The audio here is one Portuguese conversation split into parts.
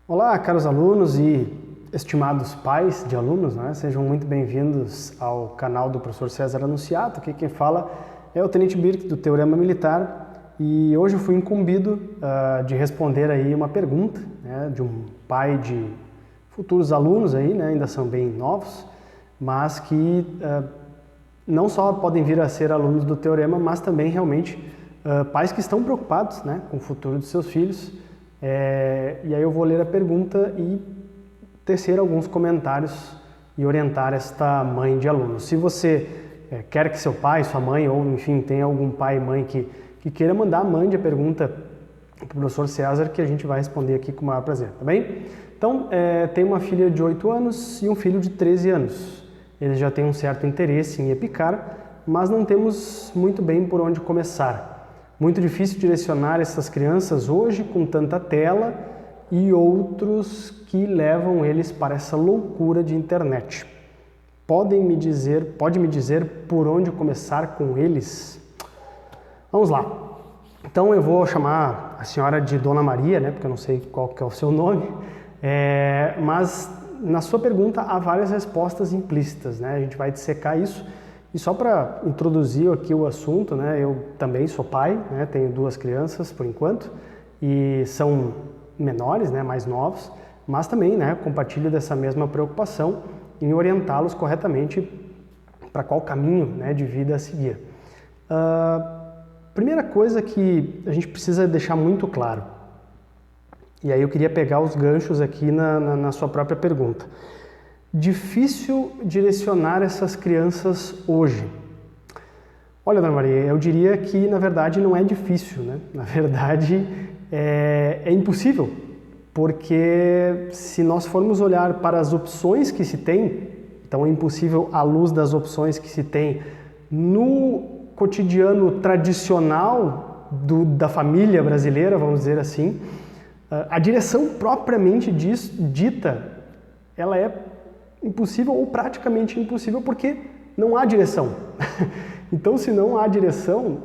Olá, caros alunos e estimados pais de alunos, né? Sejam muito bem-vindos ao canal do professor César Anunciato. Aqui quem fala é o Tenente Birk do Teorema Militar e hoje eu fui incumbido de responder aí uma pergunta, né, de um pai de futuros alunos aí, né, ainda são bem novos, mas que não só podem vir a ser alunos do Teorema, mas também realmente pais que estão preocupados, né, com o futuro dos seus filhos. E aí eu vou ler a pergunta e tecer alguns comentários e orientar esta mãe de alunos. Se você quer que seu pai, sua mãe, ou enfim, tem algum pai e mãe que queira mandar, mande a pergunta para o professor César, que a gente vai responder aqui com o maior prazer, tá bem? Então, tem uma filha de 8 anos e um filho de 13 anos. Eles já têm um certo interesse em EPICAR, mas não temos muito bem por onde começar. Muito difícil direcionar essas crianças hoje com tanta tela e outros que levam eles para essa loucura de internet. Pode me dizer por onde começar com eles? Vamos lá. Então eu vou chamar a senhora de Dona Maria, né, porque eu não sei qual que é o seu nome, mas na sua pergunta há várias respostas implícitas, né? A gente vai dissecar isso. E só para introduzir aqui o assunto, né, eu também sou pai, né, tenho 2 crianças por enquanto, e são menores, né, mais novos, mas também, né, compartilho dessa mesma preocupação em orientá-los corretamente para qual caminho, né, de vida a seguir. Primeira coisa que a gente precisa deixar muito claro, e aí eu queria pegar os ganchos aqui na sua própria pergunta. Difícil direcionar essas crianças hoje. Olha, Dona Maria, eu diria que na verdade não é difícil, né? Na verdade é impossível, porque se nós formos olhar para as opções que se tem, então é impossível à luz das opções que se tem no cotidiano tradicional da família brasileira, vamos dizer assim, a direção propriamente dita, ela é impossível ou praticamente impossível porque não há direção. Então, se não há direção,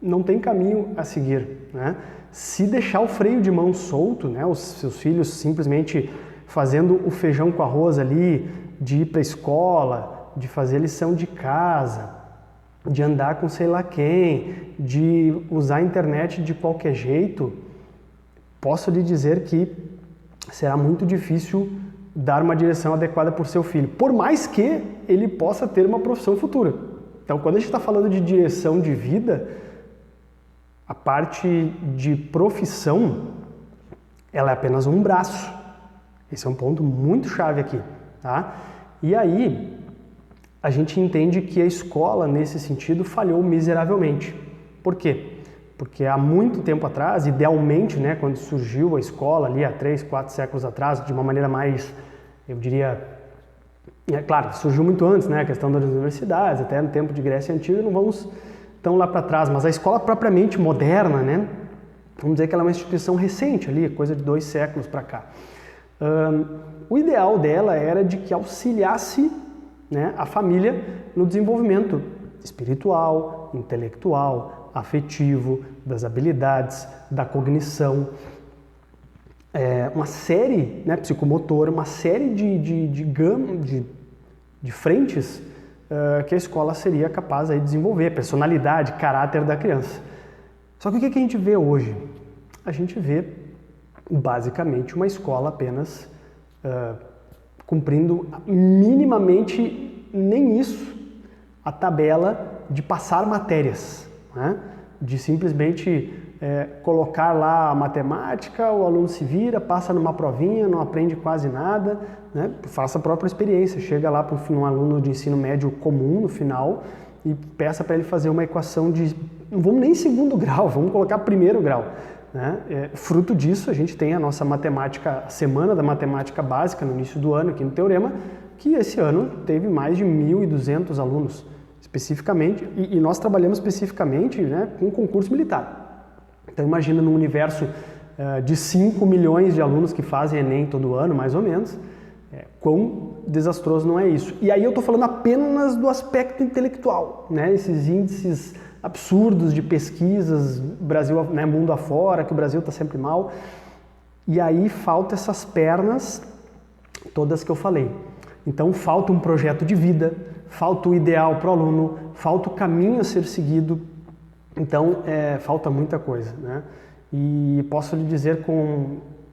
não tem caminho a seguir, né? Se deixar o freio de mão solto, né, os seus filhos simplesmente fazendo o feijão com arroz ali, de ir para a escola, de fazer lição de casa, de andar com sei lá quem, de usar a internet de qualquer jeito, posso lhe dizer que será muito difícil dar uma direção adequada para o seu filho, por mais que ele possa ter uma profissão futura. Então, quando a gente está falando de direção de vida, a parte de profissão, ela é apenas um braço. Esse é um ponto muito chave aqui, tá? E aí, a gente entende que a escola, nesse sentido, falhou miseravelmente. Por quê? Porque há muito tempo atrás, idealmente, né, quando surgiu a escola ali há 3, 4 séculos atrás, de uma maneira mais, eu diria, claro, surgiu muito antes, né, a questão das universidades, até no tempo de Grécia Antiga, não vamos tão lá para trás, mas a escola propriamente moderna, né, vamos dizer que ela é uma instituição recente ali, coisa de 2 séculos para cá. O ideal dela era de que auxiliasse, né, a família no desenvolvimento espiritual, intelectual, afetivo, das habilidades, da cognição, uma série, né, psicomotora, uma série de frentes que a escola seria capaz aí de desenvolver, personalidade, caráter da criança. Só que o que a gente vê hoje? A gente vê basicamente uma escola apenas cumprindo minimamente, nem isso, a tabela de passar matérias, né? De simplesmente colocar lá a matemática, o aluno se vira, passa numa provinha, não aprende quase nada, né? Faça a própria experiência, chega lá para um aluno de ensino médio comum no final e peça para ele fazer uma equação de, não vamos nem segundo grau, vamos colocar primeiro grau, né? Fruto disso, a gente tem a nossa matemática, a semana da matemática básica no início do ano aqui no Teorema, que esse ano teve mais de 1.200 alunos, especificamente, e nós trabalhamos especificamente, né, com concurso militar. Então imagina num universo de 5 milhões de alunos que fazem Enem todo ano, mais ou menos, quão desastroso não é isso. E aí eu estou falando apenas do aspecto intelectual, né, esses índices absurdos de pesquisas, Brasil, né, mundo afora, que o Brasil está sempre mal. E aí falta essas pernas todas que eu falei. Então falta um projeto de vida, falta o ideal para o aluno, falta o caminho a ser seguido. Então falta muita coisa, né? E posso lhe dizer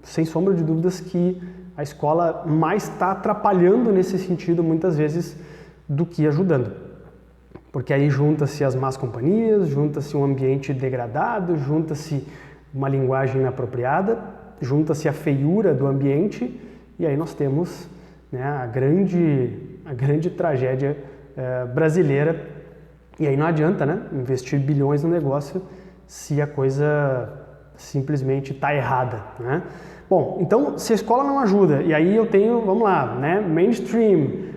sem sombra de dúvidas que a escola mais está atrapalhando nesse sentido muitas vezes do que ajudando. Porque aí junta-se as más companhias, junta-se um ambiente degradado, junta-se uma linguagem inapropriada, junta-se a feiura do ambiente e aí nós temos, né, a grande tragédia brasileira. E aí não adianta, né, investir bilhões no negócio se a coisa simplesmente está errada, né? Bom, então se a escola não ajuda, e aí eu tenho, vamos lá, né, mainstream,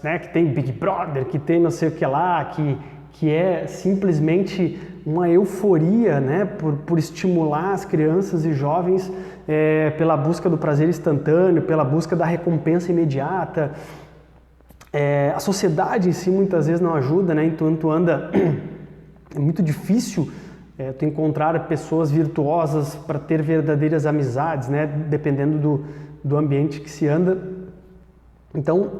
né, que tem Big Brother, que tem não sei o que lá, que é simplesmente uma euforia, né, por estimular as crianças e jovens pela busca do prazer instantâneo, pela busca da recompensa imediata. A sociedade em si muitas vezes não ajuda, né, então tu anda, é muito difícil tu encontrar pessoas virtuosas para ter verdadeiras amizades, né, dependendo do ambiente que se anda. Então,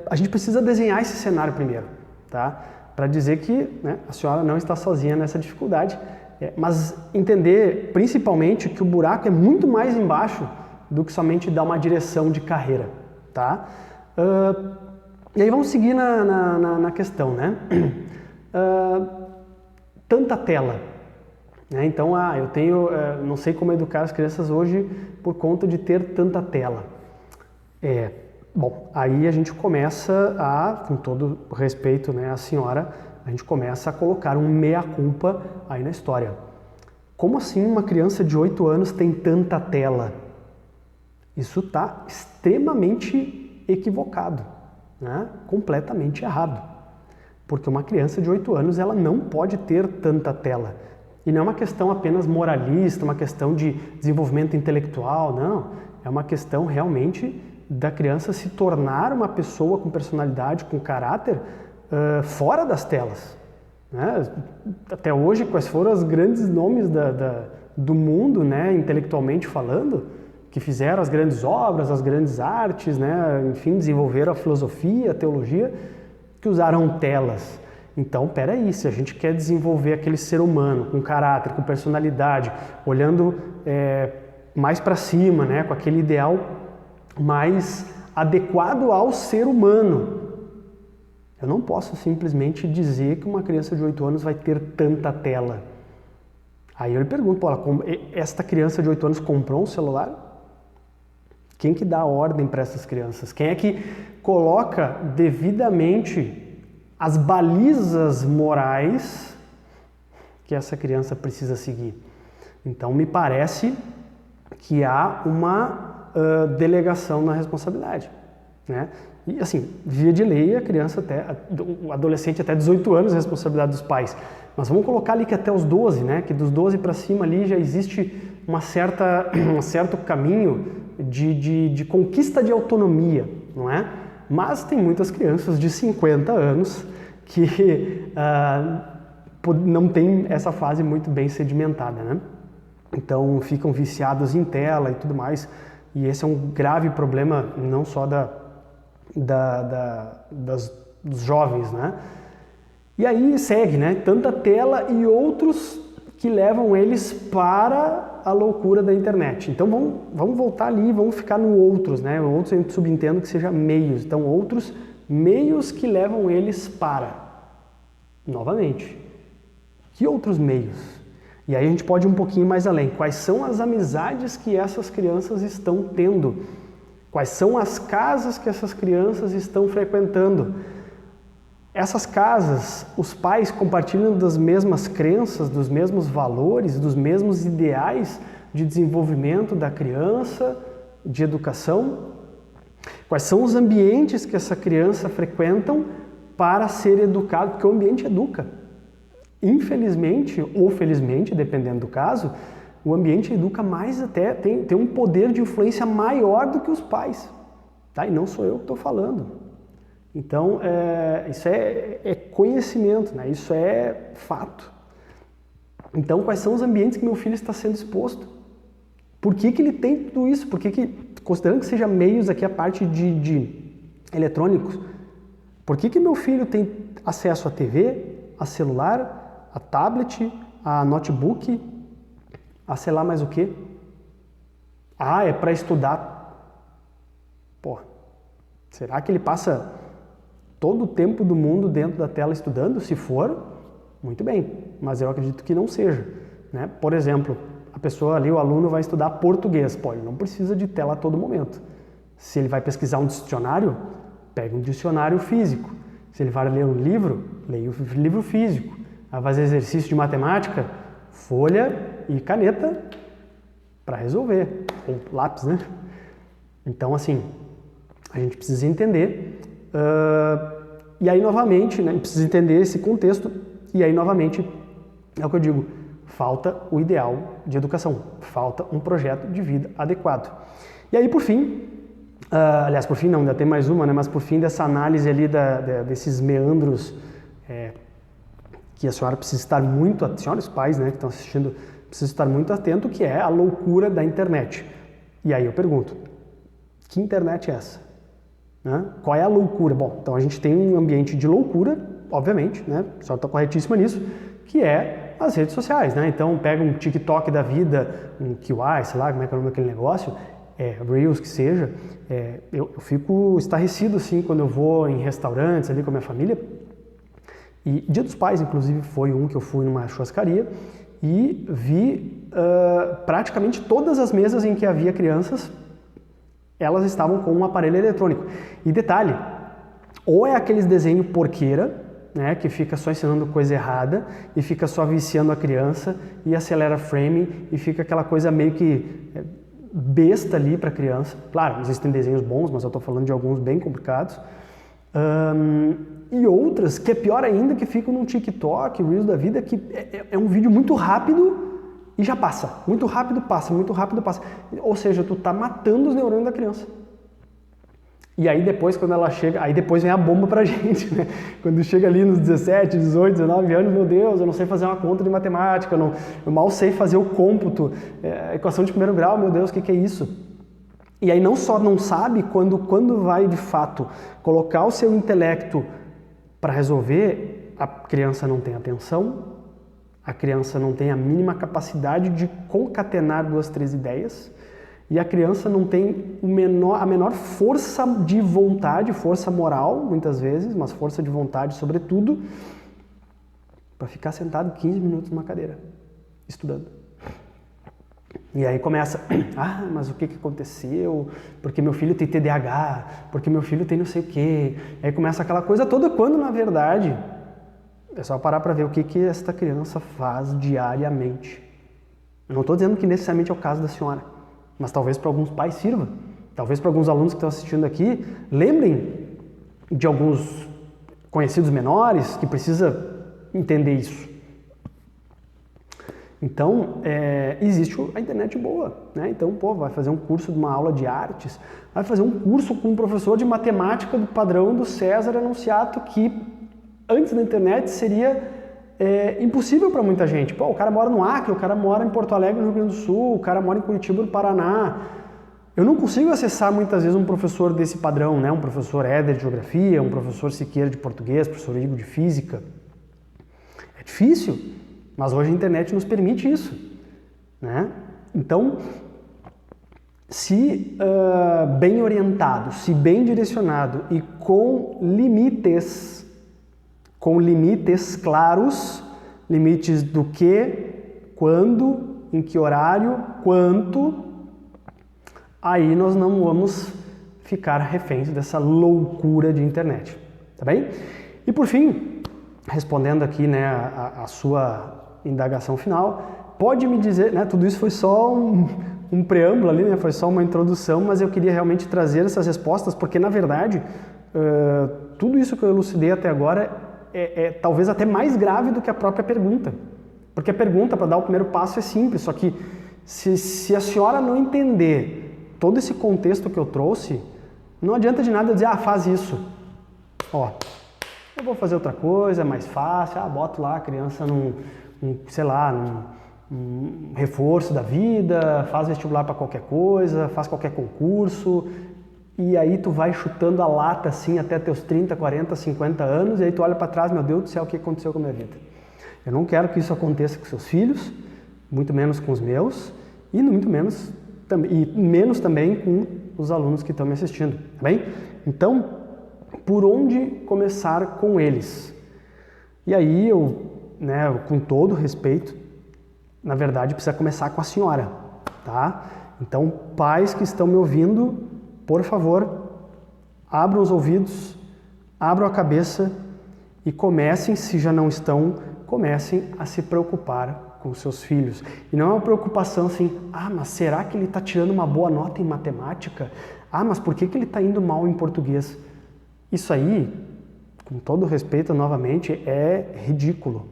a gente precisa desenhar esse cenário primeiro, tá? Para dizer que, né, a senhora não está sozinha nessa dificuldade, mas entender principalmente que o buraco é muito mais embaixo do que somente dar uma direção de carreira, tá? E aí vamos seguir na questão, né? Tanta tela. Né? Então, eu tenho, não sei como educar as crianças hoje por conta de ter tanta tela. Bom, aí a gente começa com todo respeito, né, à senhora, a gente começa a colocar um meia-culpa aí na história. Como assim uma criança de 8 anos tem tanta tela? Isso está extremamente equivocado, né? Completamente errado. Porque uma criança de 8 anos ela não pode ter tanta tela. E não é uma questão apenas moralista, uma questão de desenvolvimento intelectual, não. É uma questão realmente da criança se tornar uma pessoa com personalidade, com caráter, fora das telas. Né? Até hoje, quais foram os grandes nomes do mundo, né, intelectualmente falando, que fizeram as grandes obras, as grandes artes, né, enfim, desenvolveram a filosofia, a teologia, que usaram telas. Então, peraí, se a gente quer desenvolver aquele ser humano com caráter, com personalidade, olhando mais para cima, né, com aquele ideal mais adequado ao ser humano, eu não posso simplesmente dizer que uma criança de 8 anos vai ter tanta tela. Aí eu lhe pergunto, esta criança de 8 anos comprou um celular? Quem que dá a ordem para essas crianças? Quem é que coloca devidamente as balizas morais que essa criança precisa seguir? Então, me parece que há uma delegação na responsabilidade, né? E assim, via de lei, o adolescente até 18 anos é a responsabilidade dos pais. Mas vamos colocar ali que até os 12, né? Que dos 12 para cima ali já existe um certo caminho de conquista de autonomia, não é? Mas tem muitas crianças de 50 anos que não tem essa fase muito bem sedimentada, né? Então ficam viciados em tela e tudo mais, e esse é um grave problema não só dos jovens, né? E aí segue, né? Tanta tela e outros que levam eles para a loucura da internet. Então vamos voltar ali, vamos ficar no outros, né? O outros eu subentendo que seja meios. Então outros meios que levam eles para. Novamente, que outros meios? E aí a gente pode ir um pouquinho mais além. Quais são as amizades que essas crianças estão tendo? Quais são as casas que essas crianças estão frequentando? Essas casas, os pais compartilham das mesmas crenças, dos mesmos valores, dos mesmos ideais de desenvolvimento da criança, de educação? Quais são os ambientes que essa criança frequentam para ser educado? Porque o ambiente educa. Infelizmente ou felizmente, dependendo do caso, o ambiente educa mais até, tem um poder de influência maior do que os pais. Tá? E não sou eu que estou falando. Então, isso é conhecimento, né? Isso é fato. Então, quais são os ambientes que meu filho está sendo exposto? Por que que ele tem tudo isso? Por que que, considerando que seja meios aqui a parte de eletrônicos, por que que meu filho tem acesso a TV, a celular, a tablet, a notebook, a sei lá mais o quê? Ah, é para estudar. Pô, será que ele passa todo o tempo do mundo dentro da tela estudando? Se for, muito bem, mas eu acredito que não seja, né? Por exemplo, a pessoa ali, o aluno vai estudar português. Pô, ele não precisa de tela a todo momento. Se ele vai pesquisar um dicionário, pega um dicionário físico. Se ele vai ler um livro, leia o livro físico. Vai fazer exercício de matemática, folha e caneta para resolver, ou lápis, né? Então, assim, a gente precisa entender, e aí novamente, né, precisa entender esse contexto, e aí novamente, é o que eu digo, falta o ideal de educação, falta um projeto de vida adequado. E aí, por fim, aliás, por fim não, ainda tem mais uma, né, mas por fim dessa análise ali desses meandros, que a senhora precisa estar muito, a senhora e os pais, né, que estão assistindo, precisa estar muito atento, que é a loucura da internet. E aí eu pergunto, que internet é essa? Né? Qual é a loucura? Bom, então a gente tem um ambiente de loucura, obviamente, né? A senhora está corretíssima nisso, que é as redes sociais, né? Então pega um TikTok da vida, um QI, sei lá, como é que é o nome daquele negócio, Reels que seja, eu fico estarrecido assim quando eu vou em restaurantes ali com a minha família, e Dia dos Pais, inclusive, foi um que eu fui numa churrascaria e vi praticamente todas as mesas em que havia crianças, elas estavam com um aparelho eletrônico. E detalhe, ou é aqueles desenho porqueira, né, que fica só ensinando coisa errada e fica só viciando a criança e acelera frame e fica aquela coisa meio que besta ali para a criança. Claro, existem desenhos bons, mas eu estou falando de alguns bem complicados. E outras, que é pior ainda, que ficam num TikTok, Reels da vida, que é um vídeo muito rápido e já passa. Muito rápido passa, muito rápido passa. Ou seja, tu tá matando os neurônios da criança. E aí depois, quando ela chega, aí depois vem a bomba pra gente, né? Quando chega ali nos 17, 18, 19 anos, meu Deus, eu não sei fazer uma conta de matemática, eu mal sei fazer o cômputo, equação de primeiro grau, meu Deus, o que é isso? E aí não só não sabe, quando vai de fato colocar o seu intelecto para resolver, a criança não tem atenção, a criança não tem a mínima capacidade de concatenar 2, 3 ideias, e a criança não tem a menor força de vontade, força moral, muitas vezes, mas força de vontade, sobretudo, para ficar sentado 15 minutos numa cadeira, estudando. E aí começa, mas o que aconteceu? Porque meu filho tem TDAH, porque meu filho tem não sei o quê. Aí começa aquela coisa toda, quando na verdade é só parar para ver o que esta criança faz diariamente. Eu não estou dizendo que necessariamente é o caso da senhora, mas talvez para alguns pais sirva. Talvez para alguns alunos que estão assistindo aqui, lembrem de alguns conhecidos menores que precisa entender isso. Então, existe a internet boa, né? Então, vai fazer um curso de uma aula de artes, vai fazer um curso com um professor de matemática do padrão do César Anunciato, que antes da internet seria impossível para muita gente. O cara mora no Acre, o cara mora em Porto Alegre, no Rio Grande do Sul, o cara mora em Curitiba, no Paraná. Eu não consigo acessar muitas vezes um professor desse padrão, né? Um professor Éder de Geografia, um professor Siqueira de Português, professor Igor de Física. É difícil. Mas hoje a internet nos permite isso, né? Então, se bem orientado, se bem direcionado e com limites claros, limites do que, quando, em que horário, quanto, aí nós não vamos ficar reféns dessa loucura de internet, tá bem? E por fim, respondendo aqui, né, a sua indagação final, pode me dizer, né, tudo isso foi só um preâmbulo ali, né, foi só uma introdução, mas eu queria realmente trazer essas respostas, porque na verdade, tudo isso que eu elucidei até agora é talvez até mais grave do que a própria pergunta, porque a pergunta para dar o primeiro passo é simples, só que se a senhora não entender todo esse contexto que eu trouxe, não adianta de nada dizer, faz isso, eu vou fazer outra coisa, é mais fácil, boto lá a criança um reforço da vida, faz vestibular para qualquer coisa, faz qualquer concurso, e aí tu vai chutando a lata assim até teus 30, 40, 50 anos, e aí tu olha para trás, meu Deus do céu, o que aconteceu com a minha vida? Eu não quero que isso aconteça com seus filhos, muito menos com os meus, e muito menos, menos também com os alunos que estão me assistindo, tá bem? Então, por onde começar com eles? E aí eu, né, com todo respeito, na verdade precisa começar com a senhora, tá? Então, pais que estão me ouvindo, por favor, abram os ouvidos, abram a cabeça e comecem, se já não estão, comecem a se preocupar com seus filhos. E não é uma preocupação assim, mas será que ele está tirando uma boa nota em matemática? Mas por que ele está indo mal em português? Isso aí, com todo respeito novamente, é ridículo.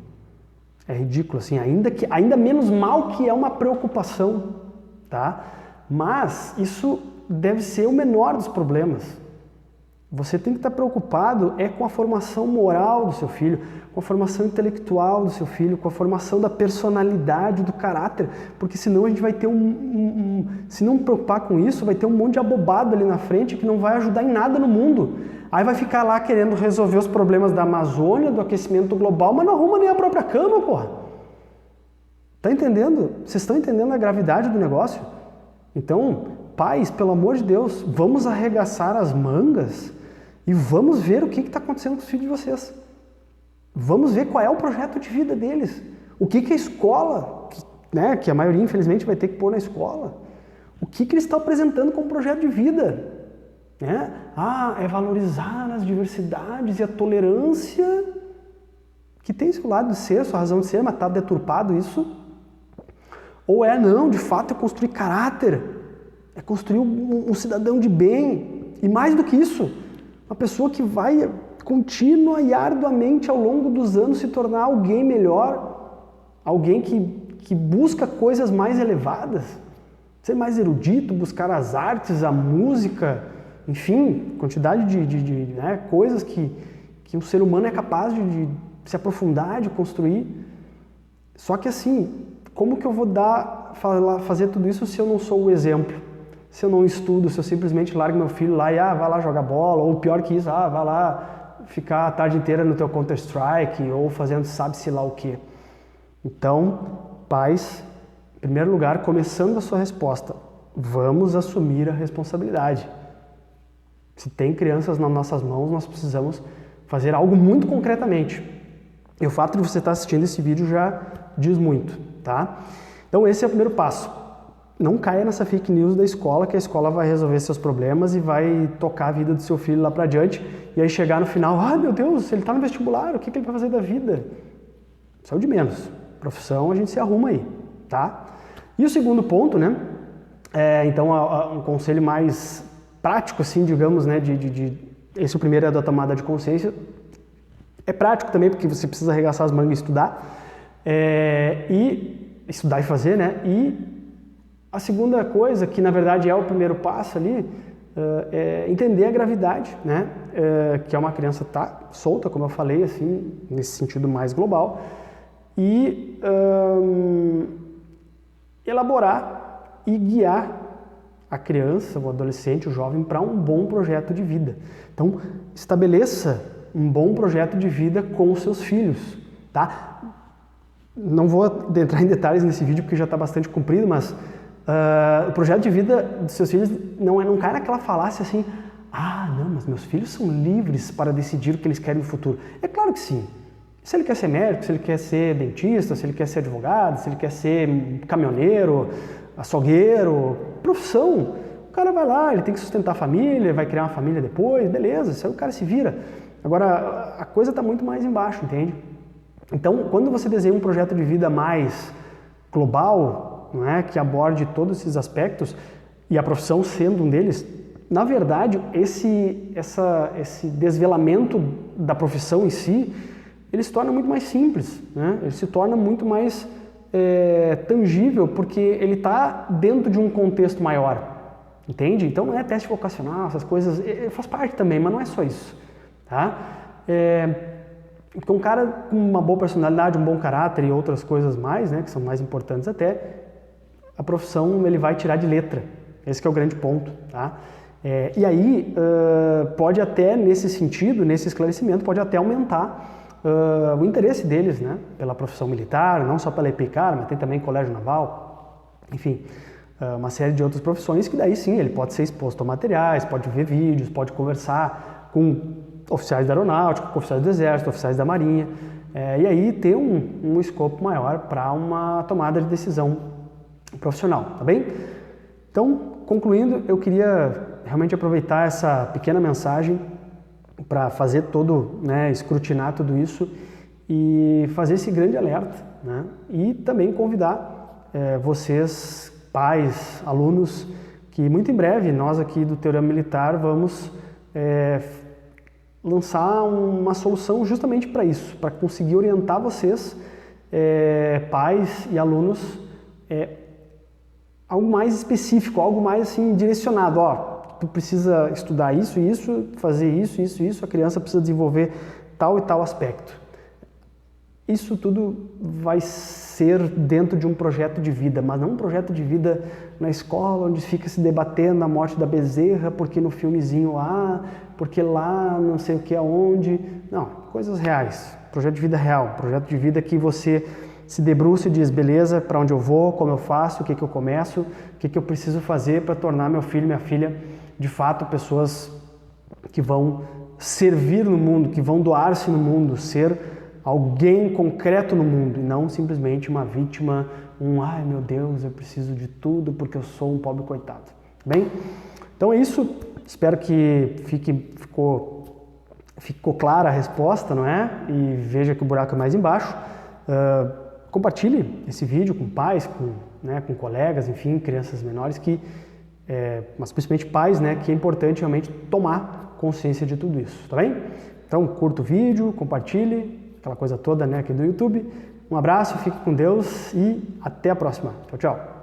É ridículo, assim, ainda menos mal que é uma preocupação, tá? Mas isso deve ser o menor dos problemas. Você tem que estar preocupado com a formação moral do seu filho, com a formação intelectual do seu filho, com a formação da personalidade, do caráter, porque senão a gente vai ter se não preocupar com isso, vai ter um monte de abobado ali na frente que não vai ajudar em nada no mundo. Aí vai ficar lá querendo resolver os problemas da Amazônia, do aquecimento global, mas não arruma nem a própria cama, porra. Tá entendendo? Vocês estão entendendo a gravidade do negócio? Então, pais, pelo amor de Deus, vamos arregaçar as mangas e vamos ver o que está acontecendo com os filhos de vocês. Vamos ver qual é o projeto de vida deles. O que a escola, que a maioria infelizmente vai ter que pôr na escola, o que eles estão apresentando como projeto de vida. É valorizar as diversidades e a tolerância, que tem seu lado de ser, sua razão de ser, mas está deturpado isso. Ou não, de fato é construir caráter, é construir um cidadão de bem, e mais do que isso, uma pessoa que vai contínua e arduamente ao longo dos anos se tornar alguém melhor, alguém que busca coisas mais elevadas, ser mais erudito, buscar as artes, a música, enfim, quantidade de coisas que um ser humano é capaz de se aprofundar, de construir. Só que assim, como que eu vou fazer tudo isso se eu não sou o exemplo? Se eu não estudo, se eu simplesmente largo meu filho lá e vai lá jogar bola, ou pior que isso, vai lá ficar a tarde inteira no teu Counter-Strike, ou fazendo sabe-se lá o quê. Então, pais, em primeiro lugar, começando a sua resposta, vamos assumir a responsabilidade. Se tem crianças nas nossas mãos, nós precisamos fazer algo muito concretamente. E o fato de você estar assistindo esse vídeo já diz muito, tá? Então esse é o primeiro passo. Não caia nessa fake news da escola, que a escola vai resolver seus problemas e vai tocar a vida do seu filho lá pra diante, e aí chegar no final, meu Deus, ele tá no vestibular, o que ele vai fazer da vida? Isso é o de menos. Profissão a gente se arruma aí, tá? E o segundo ponto, né? Então um conselho mais prático, assim, digamos, né? Esse o primeiro é da tomada de consciência. É prático também, porque você precisa arregaçar as mangas e estudar. E estudar e fazer, né? E a segunda coisa, que na verdade é o primeiro passo ali, é entender a gravidade, né? Que é uma criança tá solta, como eu falei, assim, nesse sentido mais global, e elaborar e guiar a criança, o adolescente, o jovem, para um bom projeto de vida. Então, estabeleça um bom projeto de vida com os seus filhos, tá? Não vou entrar em detalhes nesse vídeo porque já está bastante comprido, mas o projeto de vida dos seus filhos não cai naquela falácia assim, não, mas meus filhos são livres para decidir o que eles querem no futuro. É claro que sim. Se ele quer ser médico, se ele quer ser dentista, se ele quer ser advogado, se ele quer ser caminhoneiro, açougueiro, profissão, o cara vai lá, ele tem que sustentar a família, vai criar uma família depois, beleza, isso aí o cara se vira. Agora, a coisa está muito mais embaixo, entende? Então, quando você desenha um projeto de vida mais global, não é, que aborde todos esses aspectos, e a profissão sendo um deles, na verdade, esse desvelamento da profissão em si, ele se torna muito mais simples, né? Ele se torna muito mais tangível, porque ele está dentro de um contexto maior, entende? Então não é teste vocacional, essas coisas, faz parte também, mas não é só isso, tá? Porque um cara com uma boa personalidade, um bom caráter e outras coisas mais, né, que são mais importantes até, a profissão ele vai tirar de letra. Esse que é o grande ponto, tá? E aí, pode até, nesse sentido, nesse esclarecimento, pode até aumentar o interesse deles, né, pela profissão militar, não só pela EPICAR, mas tem também colégio naval, enfim, uma série de outras profissões que daí sim, ele pode ser exposto a materiais, pode ver vídeos, pode conversar com oficiais da aeronáutica, com oficiais do exército, oficiais da marinha, e aí ter um escopo maior para uma tomada de decisão profissional, tá bem? Então, concluindo, eu queria realmente aproveitar essa pequena mensagem para fazer escrutinar tudo isso e fazer esse grande alerta, né? E também convidar vocês, pais, alunos, que muito em breve nós aqui do Teorema Militar vamos lançar uma solução justamente para isso, para conseguir orientar vocês, pais e alunos, algo mais específico, algo mais assim direcionado. Tu precisa estudar isso e isso, fazer isso, isso, isso, a criança precisa desenvolver tal e tal aspecto. Isso tudo vai ser dentro de um projeto de vida, mas não um projeto de vida na escola, onde fica se debatendo a morte da Bezerra, porque no filmezinho lá, porque lá não sei o que aonde. Não, coisas reais, projeto de vida real, projeto de vida que você se debruça e diz, beleza, para onde eu vou, como eu faço, o que eu começo, o que eu preciso fazer para tornar meu filho e minha filha, de fato, pessoas que vão servir no mundo, que vão doar-se no mundo, ser alguém concreto no mundo, e não simplesmente uma vítima, ai meu Deus, eu preciso de tudo porque eu sou um pobre coitado. Bem, então é isso, espero que ficou clara a resposta, não é? E veja que o buraco é mais embaixo. Compartilhe esse vídeo com pais, com colegas, enfim, crianças menores, mas principalmente pais, né, que é importante realmente tomar consciência de tudo isso, tá bem? Então, curta o vídeo, compartilhe, aquela coisa toda, né, aqui do YouTube. Um abraço, fique com Deus e até a próxima. Tchau, tchau.